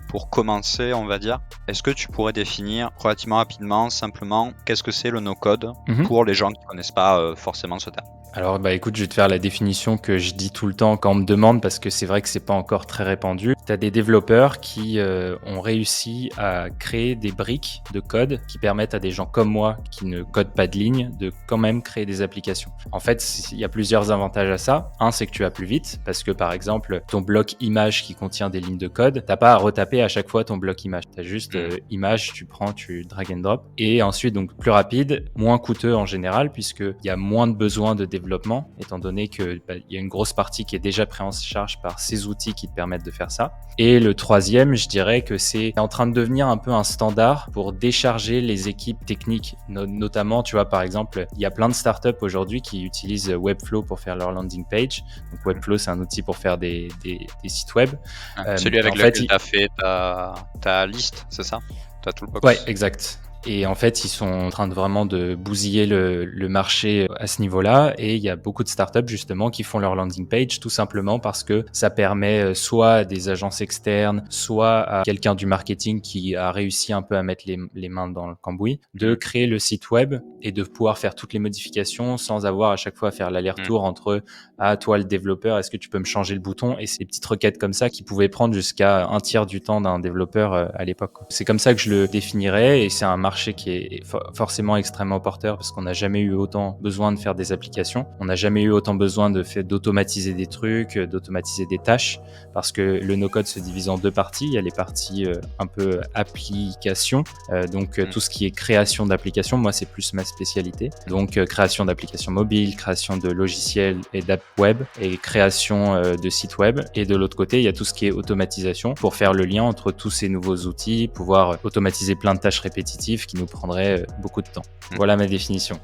pour commencer, on va dire, est-ce que tu pourrais définir relativement rapidement, simplement, qu'est-ce que c'est le no-code Mmh. pour les gens qui connaissent pas, forcément ce terme? Alors, bah, écoute, je vais te faire la définition que je dis tout le temps quand on me demande, parce que c'est vrai que c'est pas encore très répandu. Tu as des développeurs qui ont réussi à créer des briques de code qui permettent à des gens comme moi, qui ne codent pas de ligne, de quand même créer des applications. En fait, il y a plusieurs avantages à ça. Un, c'est que tu vas plus vite, parce que par exemple, ton bloc image qui contient des lignes de code, t'as pas à retaper à chaque fois ton bloc image. Tu as juste Mmh. image, tu prends, tu drag and drop. Et ensuite, donc plus rapide, moins coûteux en général, puisqu'il y a moins de besoin de développement, étant donné que il y a une grosse partie qui est déjà prise en charge par ces outils qui te permettent de faire ça. Et le troisième, je dirais que c'est en train de devenir un peu un standard pour décharger les équipes techniques. Notamment, tu vois, par exemple, il y a plein de startups aujourd'hui qui utilisent Webflow pour faire leur landing page. Donc Webflow, c'est un outil pour faire des sites web. Ouais, celui En avec fait, lequel tu as fait ta liste, c'est ça? Ta ouais, toolbox? exact. Et en fait, ils sont en train de vraiment de bousiller le marché à ce niveau-là. Et il y a beaucoup de startups justement qui font leur landing page tout simplement parce que ça permet soit à des agences externes, soit à quelqu'un du marketing qui a réussi un peu à mettre les mains dans le cambouis, de Mmh. créer le site web et de pouvoir faire toutes les modifications sans avoir à chaque fois à faire Mmh. l'aller-retour entre toi le développeur, est-ce que tu peux me changer le bouton, et ces petites requêtes comme ça qui pouvaient prendre jusqu'à un tiers du temps d'un développeur à l'époque. C'est comme ça que je le définirais, et c'est un marché qui est forcément extrêmement porteur parce qu'on n'a jamais eu autant besoin de faire des applications, on n'a jamais eu autant besoin d'automatiser des trucs, d'automatiser des tâches, parce que le no-code se divise en deux parties. Il y a les parties un peu application, Mmh. tout ce qui est création d'applications, moi c'est plus ma spécialité. Donc création d'applications mobiles, création de logiciels et d'apps web, et création de sites web. Et de l'autre côté, il y a tout ce qui est automatisation pour faire le lien entre tous ces nouveaux outils, pouvoir automatiser plein de tâches répétitives qui nous prendraient beaucoup de temps. Mmh. Voilà ma définition.